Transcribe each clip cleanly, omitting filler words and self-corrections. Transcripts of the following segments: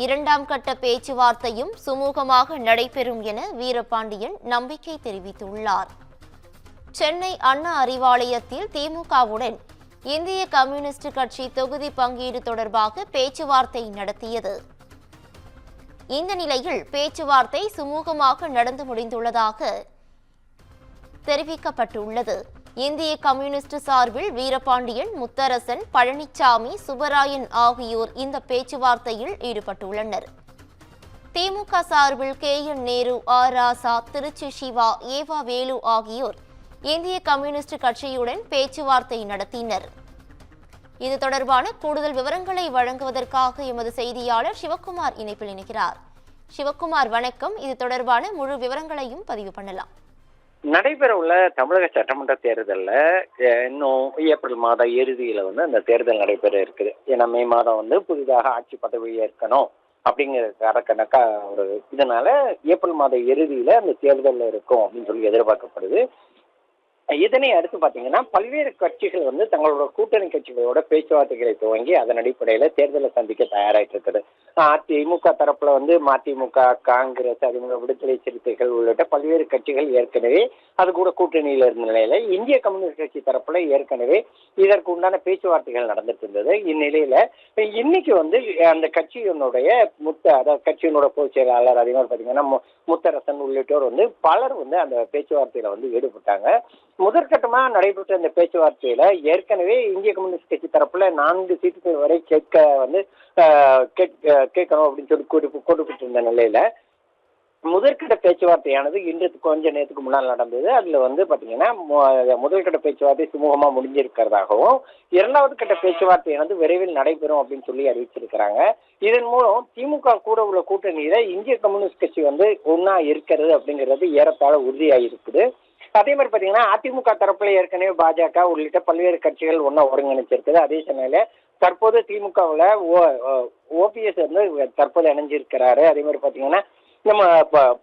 இரண்டாம் கட்ட பேச்சுவார்த்தையும் சுமூகமாக நடைபெறும் என வீரபாண்டியன் நம்பிக்கை தெரிவித்துள்ளார். சென்னை அண்ணா அறிவாலயத்தில் திமுகவுடன் இந்திய கம்யூனிஸ்ட் கட்சி தொகுதி பங்கீடு தொடர்பாக பேச்சுவார்த்தை நடத்தியது. இந்த நிலையில் பேச்சுவார்த்தை சுமூகமாக நடந்து முடிந்துள்ளதாக தெரிவிக்கப்பட்டுள்ளது. இந்திய கம்யூனிஸ்ட் சார்பில் வீரபாண்டியன், முத்தரசன், பழனிசாமி, சுப்பராயன் ஆகியோர் இந்த பேச்சுவார்த்தையில் ஈடுபட்டுள்ளனர். திமுக சார்பில் KN நேரு, ராசா, திருச்சி சிவா, ஏவா வேலு ஆகியோர் இந்திய கம்யூனிஸ்ட் கட்சியுடன் பேச்சுவார்த்தை நடத்தினர். இது தொடர்பான கூடுதல் விவரங்களை வழங்குவதற்காக எமது செய்தியாளர் சிவக்குமார் இணைப்பில் இணைக்கிறார். சிவக்குமார், வணக்கம். இது தொடர்பான முழு விவரங்களையும் பதிவு பண்ணலாம். நடைபெறவுள்ள தமிழக சட்டமன்ற தேர்தலில் இன்னும் ஏப்ரல் மாத இறுதியில் அந்த தேர்தல் நடைபெற இருக்குது. ஏன்னா மே மாதம் புதிதாக ஆட்சி பதவி ஏற்கணும் அப்படிங்கிற கணக்கா ஒரு இதனால ஏப்ரல் மாத இறுதியில் அந்த தேர்தலில் இருக்கும் அப்படின்னு சொல்லி எதிர்பார்க்கப்படுது. இதனை அடுத்து பார்த்தீங்கன்னா பல்வேறு கட்சிகள் தங்களோட கூட்டணி கட்சிகளோட பேச்சுவார்த்தைகளை துவங்கி அதன் அடிப்படையில் தேர்தலை சந்திக்க தயாராகிட்டு இருக்குது. திமுக தரப்புல மதிமுக, காங்கிரஸ், அதே விடுதலை சிறுத்தைகள் உள்ளிட்ட பல்வேறு கட்சிகள் ஏற்கனவே அது கூட கூட்டணியில் இருந்த நிலையில இந்திய கம்யூனிஸ்ட் கட்சி தரப்புல ஏற்கனவே இதற்கு உண்டான பேச்சுவார்த்தைகள் நடந்துட்டு இருந்தது. இந்நிலையில இன்னைக்கு அந்த கட்சியினுடைய கட்சியினோட பொதுச் செயலாளர் அதே மாதிரி பார்த்தீங்கன்னா முத்தரசன் உள்ளிட்டோர் பலர் அந்த பேச்சுவார்த்தையில ஈடுபட்டாங்க. முதற்கட்டமா நடைபெற்ற இந்த பேச்சுவார்த்தையில ஏற்கனவே இந்திய கம்யூனிஸ்ட் கட்சி தரப்புல 4 சீட்டுகள் வரை கேட்கணும் அப்படின்னு சொல்லி கூட்டப்பட்டு இருந்த நிலையில முதற்கட்ட பேச்சுவார்த்தையானது இன்று கொஞ்ச நேரத்துக்கு முன்னால் நடந்தது. அதுல பாத்தீங்கன்னா முதல்கட்ட பேச்சுவார்த்தை சுமூகமா முடிஞ்சிருக்கிறதாகவும், இரண்டாவது கட்ட பேச்சுவார்த்தையானது விரைவில் நடைபெறும் அப்படின்னு சொல்லி அறிவிச்சிருக்கிறாங்க. இதன் மூலம் திமுக கூட உள்ள கூட்டணியில இந்திய கம்யூனிஸ்ட் கட்சி ஒன்னா இருக்கிறது அப்படிங்கிறது ஏறத்தாழ உறுதியாயிருக்குது. அதே மாதிரி பாத்தீங்கன்னா அதிமுக தரப்புல ஏற்கனவே பாஜக உள்ளிட்ட பல்வேறு கட்சிகள் ஒன்னா ஒருங்கிணைச்சிருக்குது. அதே சமயத்துல தற்போது திமுகவுல OPS தற்போது இணைஞ்சிருக்கிறாரு. அதே மாதிரி பாத்தீங்கன்னா நம்ம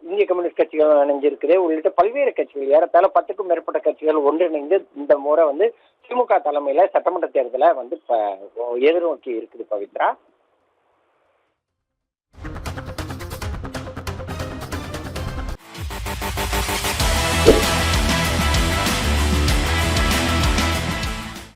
இந்திய கம்யூனிஸ்ட் கட்சிகள் இணைஞ்சிருக்குது உள்ளிட்ட பல்வேறு கட்சிகள் ஏறத்தாழ 10க்கும் மேற்பட்ட கட்சிகள் ஒன்றிணைந்து இந்த முறை திமுக தலைமையில சட்டமன்ற தேர்தலை எதிர்நோக்கி இருக்குது. பவித்ரா.